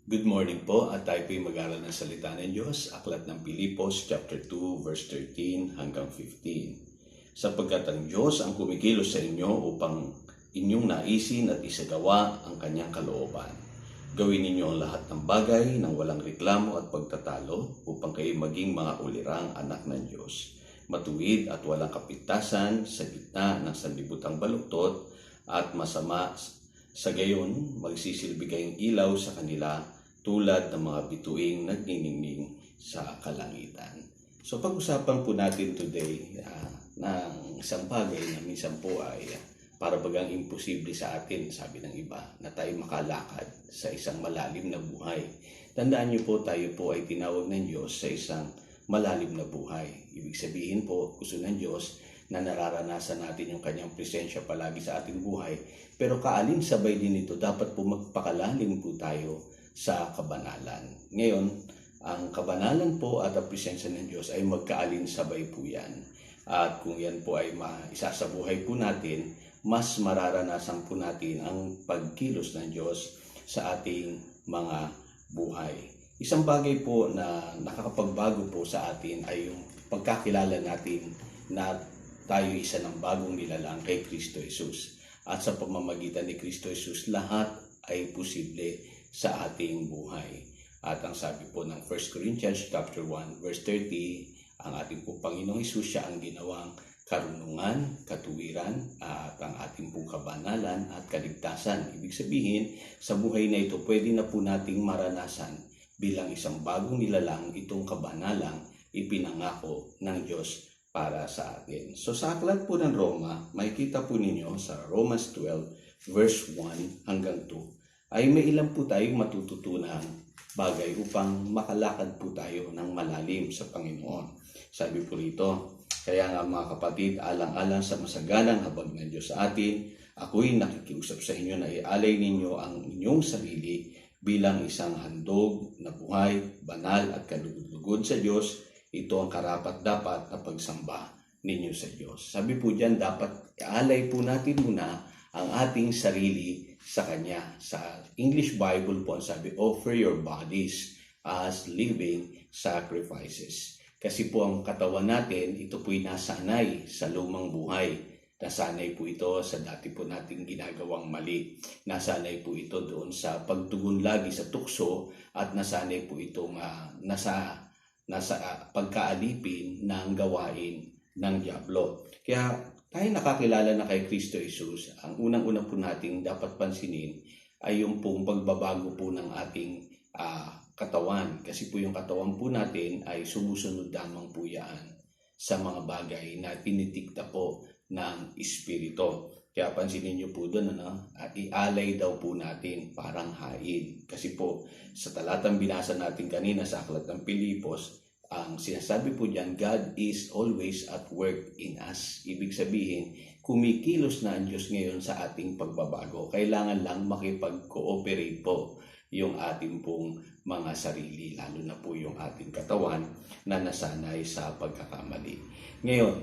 Good morning po at tayo po'y mag-aral ng salita ng Diyos, Aklat ng Pilipos, chapter 2, verse 13 hanggang 15. Sapagkat ang Diyos ang kumikilos sa inyo upang inyong naisin at isagawa ang kanyang kalooban. Gawin ninyo ang lahat ng bagay ng walang reklamo at pagtatalo upang kayo maging mga ulirang anak ng Diyos. Matuwid at walang kapintasan sa gitna ng sanlibutang baluktot at masama. Sa gayon, magsisilbi kayong ilaw sa kanila tulad ng mga bituing nagniningning sa kalangitan. So pag-usapan po natin today ng isang bagay na minsan po ay para bagang imposible sa atin, sabi ng iba, na tayo makalakad sa isang malalim na buhay. Tandaan niyo po, tayo po ay tinawag ng Diyos sa isang malalim na buhay. Ibig sabihin po, gusto ng Diyos na nararanasan natin yung kanyang presensya palagi sa ating buhay. Pero kaalin-sabay din ito, dapat po magpakalalim po tayo sa kabanalan. Ngayon, ang kabanalan po at ang presensya ng Diyos ay magkaalin-sabay po yan. At kung yan po ay isasabuhay po natin, mas mararanasan po natin ang pagkilos ng Diyos sa ating mga buhay. Isang bagay po na nakakapagbago po sa atin ay yung pagkakilala natin na tayo isa ng bagong nilalang kay Kristo Jesus. At sa pamamagitan ni Kristo Jesus, lahat ay posible sa ating buhay. At ang sabi po ng 1 Corinthians chapter 1 verse 30, ang ating po Panginoong Hesus, siya ang ginawang karunungan, katuwiran, at ang ating pong kabanalan at kaligtasan. Ibig sabihin, sa buhay na ito, pwede na po nating maranasan bilang isang bagong nilalang itong kabanalang ipinangako ng Diyos para sa atin. So sa aklat po ng Roma, makikita po ninyo sa Romans 12 verse 1 hanggang 2, ay may ilan po tayong matututunan bagay upang makalakad po tayo ng malalim sa Panginoon. Sabi po rito, kaya nga mga kapatid, alang-alang sa masaganang habag ng Diyos sa atin, ako'y nakikiusap sa inyo na ialay ninyo ang inyong sarili bilang isang handog na buhay, banal at kalugod-lugod sa Diyos. Ito ang karapat-dapat na pagsamba ninyo sa Diyos. Sabi po dyan, dapat ialay po natin muna ang ating sarili sa Kanya. Sa English Bible po, sabi, offer your bodies as living sacrifices. Kasi po ang katawan natin, ito po'y nasanay sa lumang buhay. Nasanay po ito sa dati po nating ginagawang mali. Nasanay po ito doon sa pagtugon lagi sa tukso at nasanay po ito nasa pagkaalipin ng gawain ng dyablo. Kaya tayo nakakilala na kay Kristo Jesus, ang unang-una po nating dapat pansinin ay yung pong pagbabago po ng ating katawan. Kasi po yung katawan po natin ay sumusunod lamang po yan sa mga bagay na tinitikta po ng Espiritu. Kaya pansinin niyo po doon, ialay daw po natin parang hain. Kasi po sa talatang binasa natin kanina sa Aklat ng Pilipos, ang sinasabi po diyan, God is always at work in us. Ibig sabihin, kumikilos na ang Diyos ngayon sa ating pagbabago. Kailangan lang makipag-cooperate po yung ating pong mga sarili, lalo na po yung ating katawan na nasanay sa pagkakamali. Ngayon,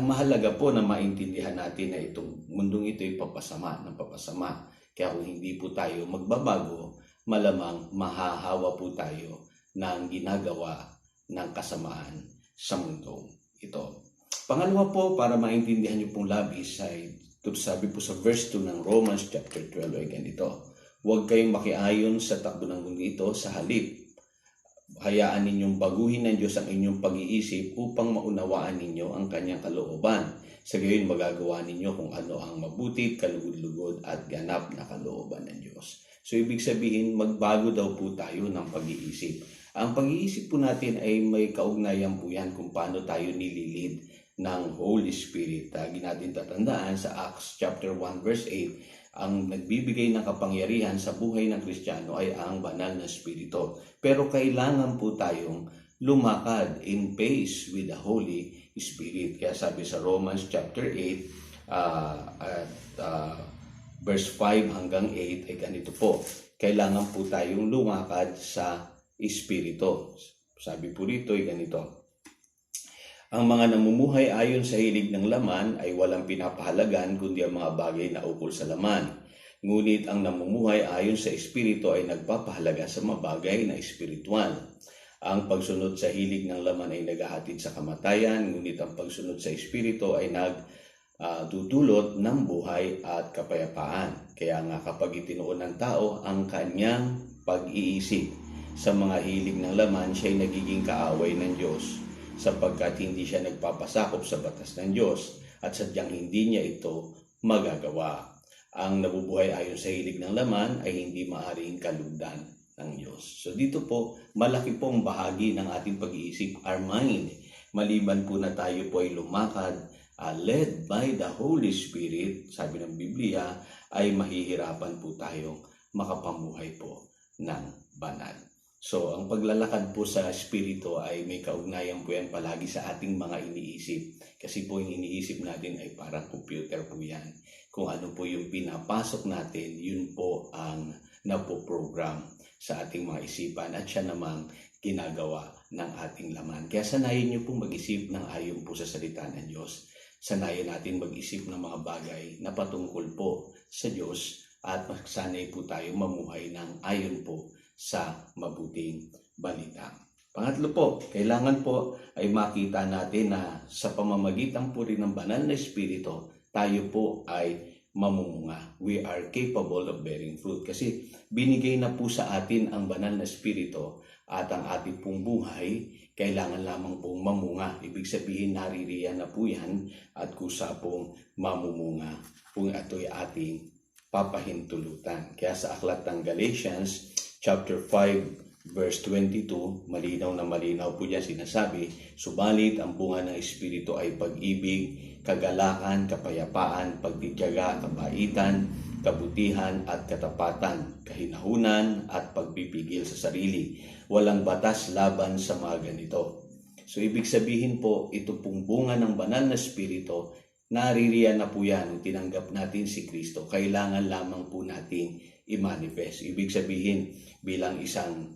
mahalaga po na maintindihan natin na itong mundong ito ay papasama ng papasama. Kaya kung hindi po tayo magbabago, malamang mahahawa po tayo ng ginagawa ng kasamaan sa mundo ito. Pangalawa po, para maintindihan niyo pong labis, ay sabi po sa verse 2 ng Romans chapter 12 ay ganito, huwag kayong makiayon sa takbo ng mundo ito, sa halip hayaan ninyong baguhin ng Diyos ang inyong pag-iisip upang maunawaan ninyo ang kanyang kalooban. Sa gayon magagawa ninyo kung ano ang mabuti, kalugod-lugod at ganap na kalooban ng Diyos. So ibig sabihin, magbago daw po tayo ng pag-iisip. Ang pag-iisip po natin ay may kaugnayan po yan kung paano tayo nililid ng Holy Spirit. Lagi natin tatandaan sa Acts chapter 1 verse 8, ang nagbibigay ng kapangyarihan sa buhay ng Kristiyano ay ang banal na Espiritu. Pero kailangan po tayong lumakad in pace with the Holy Spirit. Kaya sabi sa Romans chapter 8 verse 5 hanggang 8 ay ganito po. Kailangan po tayong lumakad sa Espiritu. Sabi po rito ay ganito, ang mga namumuhay ayon sa hilig ng laman ay walang pinapahalagan kundi ang mga bagay na ukol sa laman. Ngunit ang namumuhay ayon sa Espiritu ay nagpapahalaga sa mga bagay na espiritual. Ang pagsunod sa hilig ng laman ay naghahatid sa kamatayan, ngunit ang pagsunod sa Espiritu ay nagdudulot ng buhay at kapayapaan. Kaya nga kapag itinuon ng tao ang kanyang pag-iisip sa mga hilig ng laman, siya ay nagiging kaaway ng Diyos sapagkat hindi siya nagpapasakop sa batas ng Diyos at sadyang hindi niya ito magagawa. Ang nabubuhay ayon sa hilig ng laman ay hindi maaaring kalugdan ng Diyos. So dito po, malaki pong bahagi ng ating pag-iisip, our mind. Maliban po na tayo po ay lumakad, led by the Holy Spirit, sabi ng Biblia, ay mahihirapan po tayong makapamuhay po ng banal. So, ang paglalakad po sa Espiritu ay may kaugnayan po yan palagi sa ating mga iniisip. Kasi po yung iniisip natin ay parang computer po yan. Kung ano po yung pinapasok natin, yun po ang napoprogram sa ating mga isipan at siya namang ginagawa ng ating laman. Kaya sanayin niyo po mag-isip ng ayon po sa salita ng Diyos. Sanayin natin mag-isip ng mga bagay na patungkol po sa Diyos at sanay po tayo mamuhay ng ayon po sa mabuting balita. Pangatlo po, kailangan po ay makita natin na sa pamamagitan po rin ng banal na Espiritu, tayo po ay mamumunga. We are capable of bearing fruit. Kasi binigay na po sa atin ang banal na Espiritu at ang ating pong buhay, kailangan lamang pong mamunga. Ibig sabihin, naririyan na po yan at kusa pong mamumunga kung ito'y ating papahintulutan. Kaya sa aklat ng Galatians, chapter 5, verse 22, malinaw na malinaw po diyan sinasabi, subalit ang bunga ng Espiritu ay pag-ibig, kagalakan, kapayapaan, pagtitiyaga, kabaitan, kabutihan at katapatan, kahinahunan at pagpipigil sa sarili. Walang batas laban sa mga ganito. So ibig sabihin po, ito pong bunga ng banal na Espiritu, naririyan na po yan nung tinanggap natin si Kristo. Kailangan lamang po natin i-manifest. Ibig sabihin, bilang isang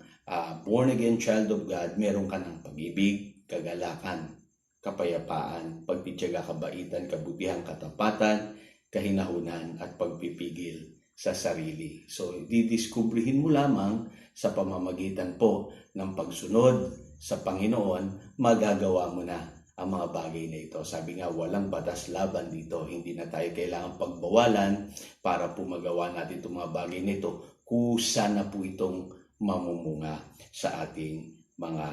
born-again child of God, meron ka ng pag-ibig, kagalakan, kapayapaan, pagtitiyaga, kabaitan, kabutihan, katapatan, kahinahunan, at pagpipigil sa sarili. So, didiskubrihin mo lamang sa pamamagitan po ng pagsunod sa Panginoon, magagawa mo na ang mga bagay na ito. Sabi nga, walang batas laban dito. Hindi na tayo kailangang pagbawalan para po magawa natin itong mga bagay na ito. Kusa na po itong mamumunga sa ating mga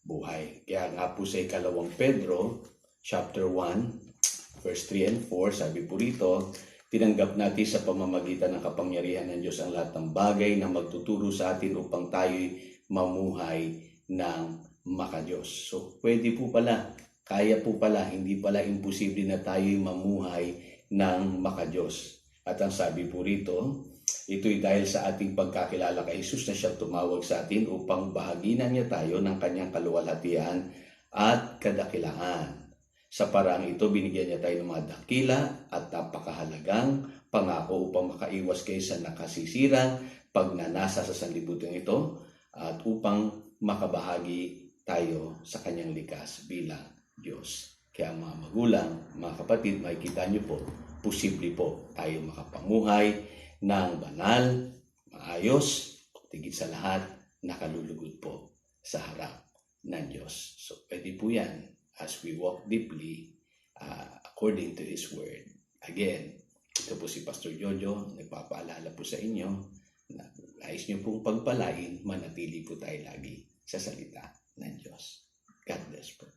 buhay. Kaya nga po sa ikalawang Pedro, chapter 1, verse 3 and 4, sabi po rito, tinanggap natin sa pamamagitan ng kapangyarihan ng Diyos ang lahat ng bagay na magtuturo sa atin upang tayo'y mamuhay ng makadiyos. So, pwede po pala, kaya po pala, hindi pala imposible na tayo'y mamuhay ng makadiyos. At ang sabi po rito, ito'y dahil sa ating pagkakilala kay Jesus na siya tumawag sa atin upang bahaginan niya tayo ng kanyang kaluwalhatian at kadakilaan. Sa paraang ito, binigyan niya tayo ng mga dakila at napakahalagang pangako upang makaiwas kayo sa nakasisirang pagnanasa sa sanlibutan ito at upang makabahagi tayo sa kanyang likas bilang Diyos. Kaya mga magulang, mga kapatid, makikita niyo po, posible po tayo makapamuhay ng banal, maayos, tigit sa lahat, nakalulugod po sa harap ng Diyos. So, pwede po yan as we walk deeply according to His Word. Again, ito po si Pastor Jojo, nagpapaalala po sa inyo na nais niyo pong pagpalain, manatili po tayo lagi sa salita ng Diyos. God bless po.